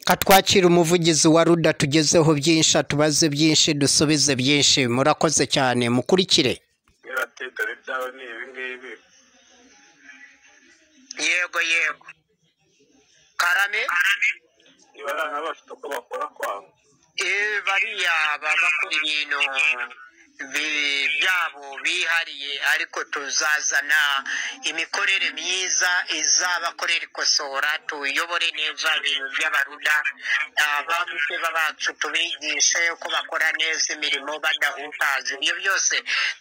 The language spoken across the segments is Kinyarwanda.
katwakira umuvugizi wa ruda tugezeho byinshi atubaze byinshi dusubize byinshi murakoze cyane mukurikire yego yego karame bariya bakora ibintu byabo bihariye ariko tuzazana imikorere myiza izabakorera ikosora tuyobore neza ibintu by'abaruda bamwe bacu tubigishe uko bakora neza imirimo badahutaza ibyo byose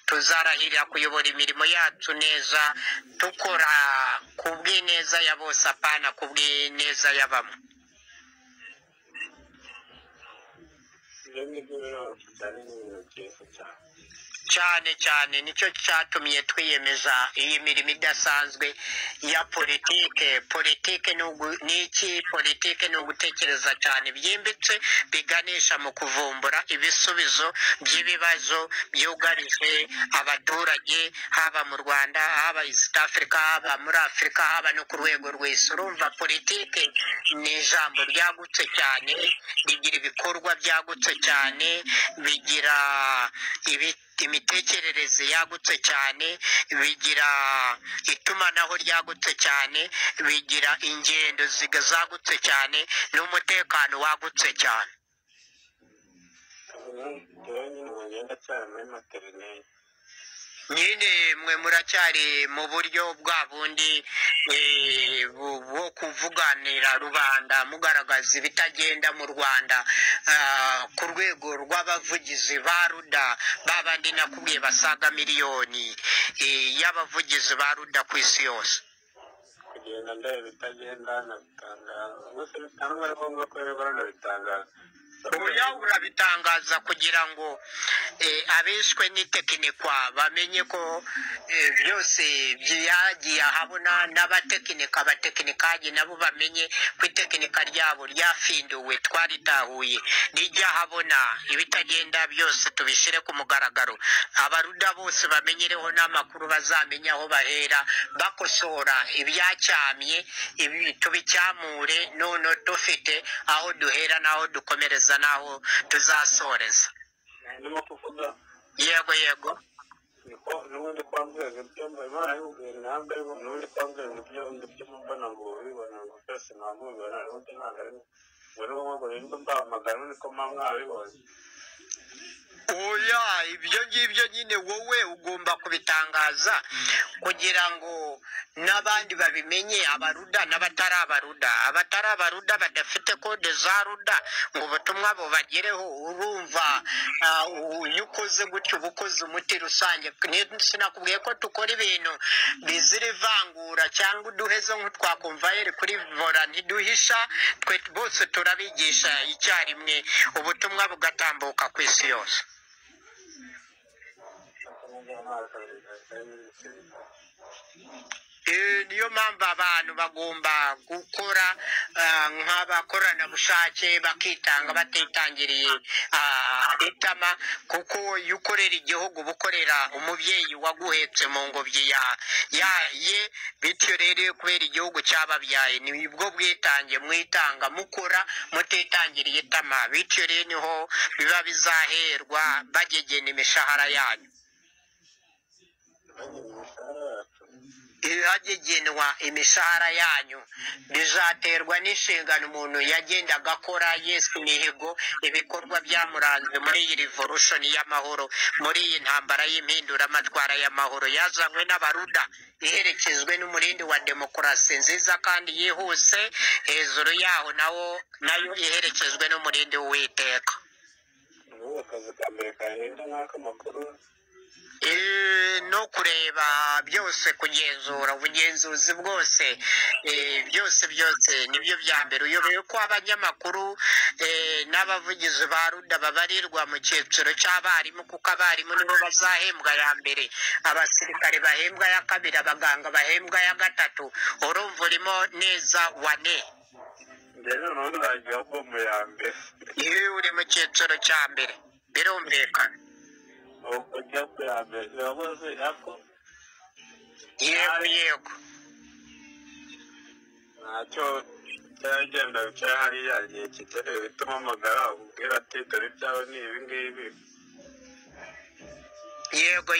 tuzarahirira kuyobora imirimo yacu neza dukora ku bw'ineza ya bose apana ku bw'ineza ya bamwe cyane cyane nicyo cyatumye twiyemeza iyi mirimo idasanzwe ya politike ni ugutekereza cyane byimbitse biganisha mu kuvumbura ibisubizo by'ibibazo byugarije abaturage haba mu Rwanda haba East Africa haba muri Afurika haba no ku rwego rw'isi urumva politike ni ijambo ryagutse cyane bigira ibikorwa byagutse cyane bigira imitekerereze yagutse cyane bigira itumanaho ryagutse cyane bigira ingendo zagutse cyane n'umutekano wagutse cyane nyine mwe muracyari mu buryo bwa bundi bwo kuvuganira rubanda mugaragaza ibitagenda mu Rwanda ku rwego rw'abavugizi ba ruda babandi nakubwiye basaga miliyoni y'abavugizi ba ruda ku isi yose kugenda ndebe bitagenda nabitangaza gusa bitangwa ari ngombwa ko barabitangaza urabitangaza kugira ngo abishwe n'itekinikwa bamenye ko byose byagiye ahabona abatekinikaji nabo bamenye ko itekinika ryabo ryafinduwe twaritahuye rijya ahabona ibitagenda byose tubishyire ku mugaragaro abaruda bose bamenyereho n'amakuru bazamenya aho bahera bakosora ibyacyamye tubicyamure none dufite aho duhera n'aho dukomereza naho tuzasoreza yego yego nubundi kwambwira ibyo Imana y'ubwira nambe nubundi kwambwira ibyo mbona ngo bibona ngo byose nambubona n'undi ntangare ngo rero mbamagana niko mwabibonye oya ibyo ngibyo nyine wowe ugomba kubitangaza kugira ngo n'abandi babimenye abaruda n'abatari abaruda badafite kode za ruda ngo ubutumwa bubagereho urumva iyo ukoze gutyo uba ukoze umuti rusange sinakubwiye ko dukora ibintu bizira ivangura cyangwa uduhezo nk'utwakumva yeri kuri vora ntiduhisha twe bose turabigisha icyarimwe ubutumwa bugatambuka ku isi yose niyo mpamvu abantu bagomba gukora nk'abakoranabushake bakitanga batitangiriye itama kuko iyo ukorera igihugu bukorera umubyeyi waguhetse mu ngobyi ye bityo rero kubera igihugu cyababyaye nibwo bwitange mwitanga mukora mutitangiriye itama bityo rero niho biba bizaherwa bagegena imishahara yanyu hagegenwa imishahara yanyu bizaterwa n'inshingano umuntu yagendaga akora Yesu mihigo ibikorwa byamuranze muri iyi revolution y'amahoro muri iyi ntambara y'impinduramatwara y'amahoro yazanywe n'abaruda iherekezwe n'umurindi wa demokarasi nziza kandi yihuse hejuru yaho nayo iherekezwe n'umurindi w'Uwiteka no kureba byose kugenzura ubugenzuzi bwose byose nibyo bya mbere uyoboye ko abanyamakuru n'abavugizi ba ruda babarirwa mu cyiciro cy'abarimu kuko abarimu nibo bazahembwa ya mbere abasirikare bahembwa ya kabiri abaganga bahembwa ya gatatu urumva urimo neza wane iyo uri mu cyiciro cya mbere birumvikana yego cyagenda cyahari yagiye kitare bituma amagara ubwira ati dore byawe ni ibi ngibi. Yego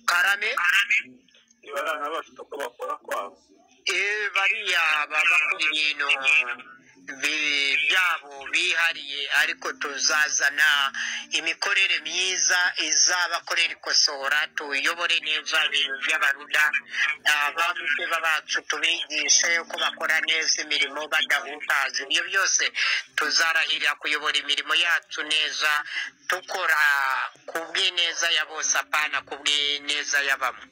karame niba ari abafite uko bakora kwabo bariya baba ku bintu byabo bihariye, ariko tuzazana imikorere myiza izabakorera ikosora, tuyobore neza ibintu by'abaruda, abamwe bacu tubigishe uko bakora neza imirimo badahutaza. Ibyo byose tuzarahirira kuyobora imirimo yacu neza, tukora ku bw'ineza ya bose apana ku bw'ineza ya bamwe.